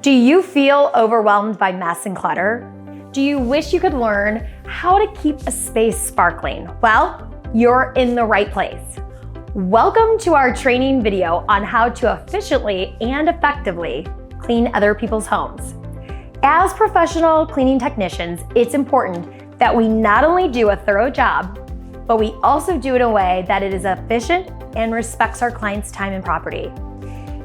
Do you feel overwhelmed by mess and clutter? Do you wish you could learn how to keep a space sparkling? Well, you're in the right place. Welcome to our training video on how to efficiently and effectively clean other people's homes. As professional cleaning technicians, it's important that we not only do a thorough job, but we also do it in a way that it is efficient and respects our clients' time and property.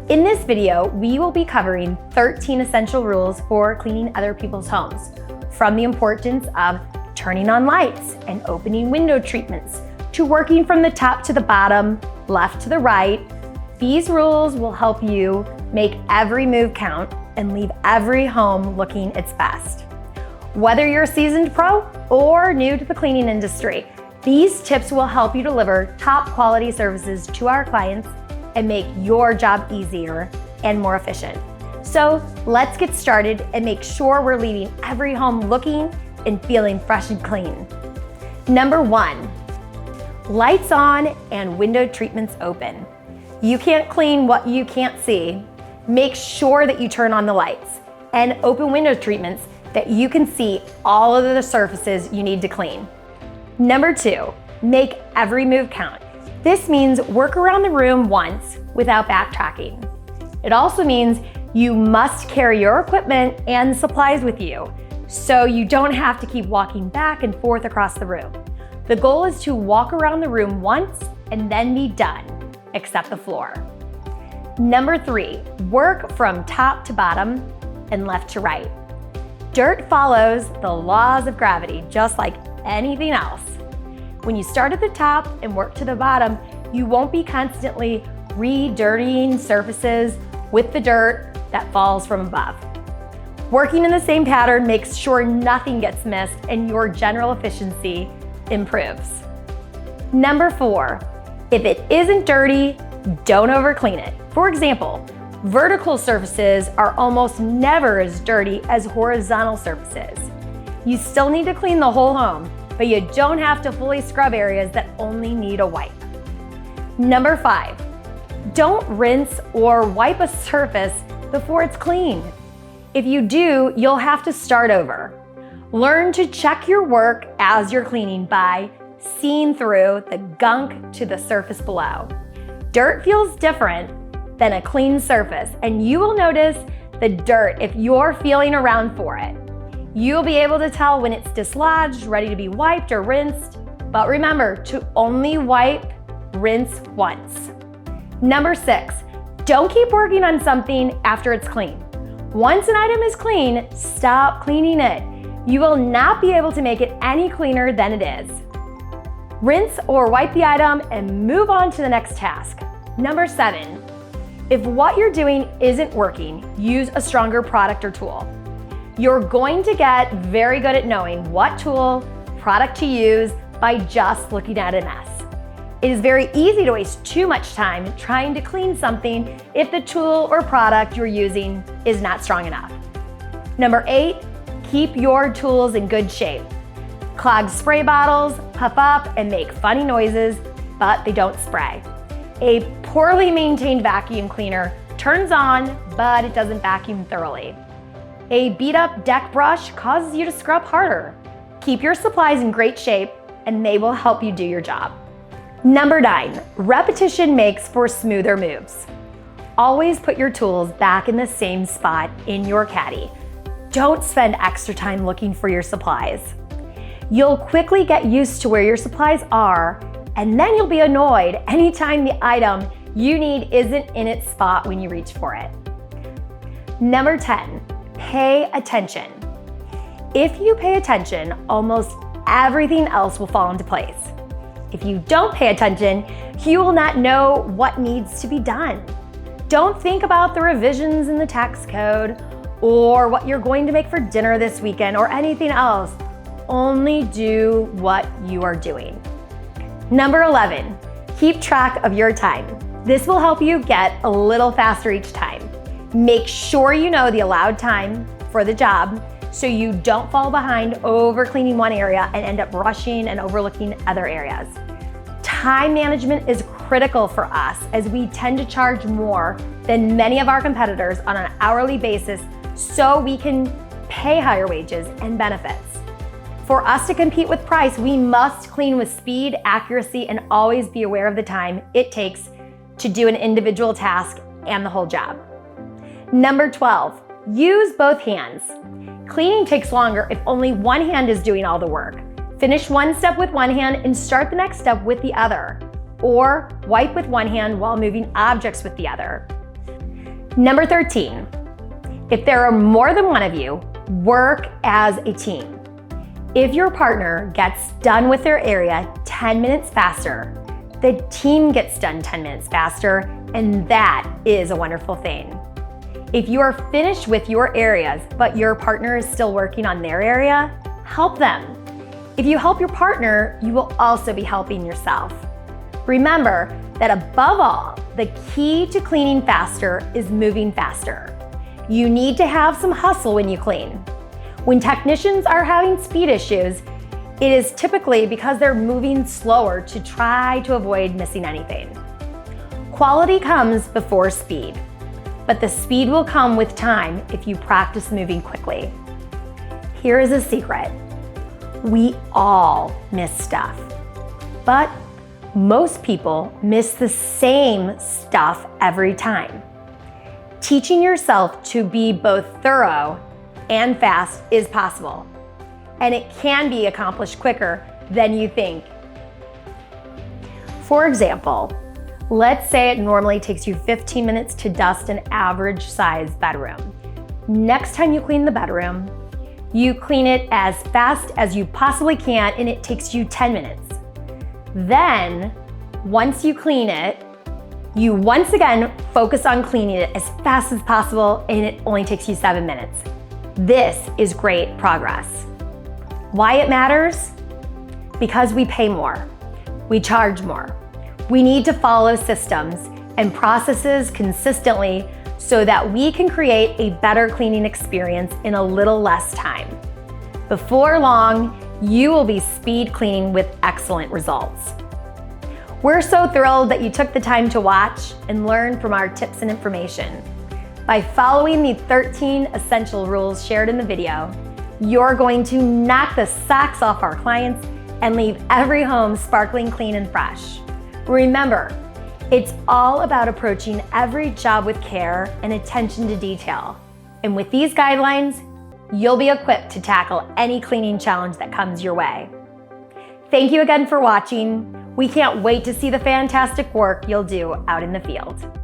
In this video, we will be covering 13 essential rules for cleaning other people's homes, from the importance of turning on lights and opening window treatments, to working from the top to the bottom, left to the right. These rules will help you make every move count and leave every home looking its best. Whether you're a seasoned pro or new to the cleaning industry, these tips will help you deliver top quality services to our clients and make your job easier and more efficient. So let's get started and make sure we're leaving every home looking and feeling fresh and clean. Number 1, lights on and window treatments open. You can't clean what you can't see. Make sure that you turn on the lights and open window treatments that you can see all of the surfaces you need to clean. Number 2, make every move count. This means work around the room once without backtracking. It also means you must carry your equipment and supplies with you, so you don't have to keep walking back and forth across the room. The goal is to walk around the room once and then be done, except the floor. Number 3, work from top to bottom and left to right. Dirt follows the laws of gravity, just like anything else. When you start at the top and work to the bottom, you won't be constantly re-dirtying surfaces with the dirt that falls from above. Working in the same pattern makes sure nothing gets missed and your general efficiency improves. Number 4, if it isn't dirty, don't overclean it. For example, vertical surfaces are almost never as dirty as horizontal surfaces. You still need to clean the whole home, but you don't have to fully scrub areas that only need a wipe. Number 5, don't rinse or wipe a surface before it's clean. If you do, you'll have to start over. Learn to check your work as you're cleaning by seeing through the gunk to the surface below. Dirt feels different than a clean surface, and you will notice the dirt if you're feeling around for it. You'll be able to tell when it's dislodged, ready to be wiped or rinsed, but remember to only wipe, rinse once. Number 6, don't keep working on something after it's clean. Once an item is clean, stop cleaning it. You will not be able to make it any cleaner than it is. Rinse or wipe the item and move on to the next task. Number 7, if what you're doing isn't working, use a stronger product or tool. You're going to get very good at knowing what tool, product to use by just looking at a mess. It is very easy to waste too much time trying to clean something if the tool or product you're using is not strong enough. Number 8, keep your tools in good shape. Clogged spray bottles puff up and make funny noises, but they don't spray. A poorly maintained vacuum cleaner turns on, but it doesn't vacuum thoroughly. A beat-up deck brush causes you to scrub harder. Keep your supplies in great shape, and they will help you do your job. Number 9, repetition makes for smoother moves. Always put your tools back in the same spot in your caddy. Don't spend extra time looking for your supplies. You'll quickly get used to where your supplies are, and then you'll be annoyed anytime the item you need isn't in its spot when you reach for it. Number 10, pay attention. If you pay attention, almost everything else will fall into place. If you don't pay attention, you will not know what needs to be done. Don't think about the revisions in the tax code or what you're going to make for dinner this weekend or anything else. Only do what you are doing. Number 11, keep track of your time. This will help you get a little faster each time. Make sure you know the allowed time for the job so you don't fall behind over cleaning one area and end up rushing and overlooking other areas. Time management is critical for us as we tend to charge more than many of our competitors on an hourly basis so we can pay higher wages and benefits. For us to compete with price, we must clean with speed, accuracy, and always be aware of the time it takes to do an individual task and the whole job. Number 12, use both hands. Cleaning takes longer if only one hand is doing all the work. Finish one step with one hand and start the next step with the other. Or wipe with one hand while moving objects with the other. Number 13, if there are more than one of you, work as a team. If your partner gets done with their area 10 minutes faster, the team gets done 10 minutes faster, and that is a wonderful thing. If you are finished with your areas, but your partner is still working on their area, help them. If you help your partner, you will also be helping yourself. Remember that above all, the key to cleaning faster is moving faster. You need to have some hustle when you clean. When technicians are having speed issues, it is typically because they're moving slower to try to avoid missing anything. Quality comes before speed, but the speed will come with time if you practice moving quickly. Here is a secret. We all miss stuff, but most people miss the same stuff every time. Teaching yourself to be both thorough and fast is possible, and it can be accomplished quicker than you think. For example, let's say it normally takes you 15 minutes to dust an average sized bedroom. Next time you clean the bedroom, you clean it as fast as you possibly can, and it takes you 10 minutes. Then, once you clean it, you once again focus on cleaning it as fast as possible, and it only takes you 7 minutes. This is great progress. Why it matters? Because we pay more, we charge more. We need to follow systems and processes consistently so that we can create a better cleaning experience in a little less time. Before long, you will be speed cleaning with excellent results. We're so thrilled that you took the time to watch and learn from our tips and information. By following the 13 essential rules shared in the video, you're going to knock the socks off our clients and leave every home sparkling clean and fresh. Remember, it's all about approaching every job with care and attention to detail. And with these guidelines, you'll be equipped to tackle any cleaning challenge that comes your way. Thank you again for watching. We can't wait to see the fantastic work you'll do out in the field.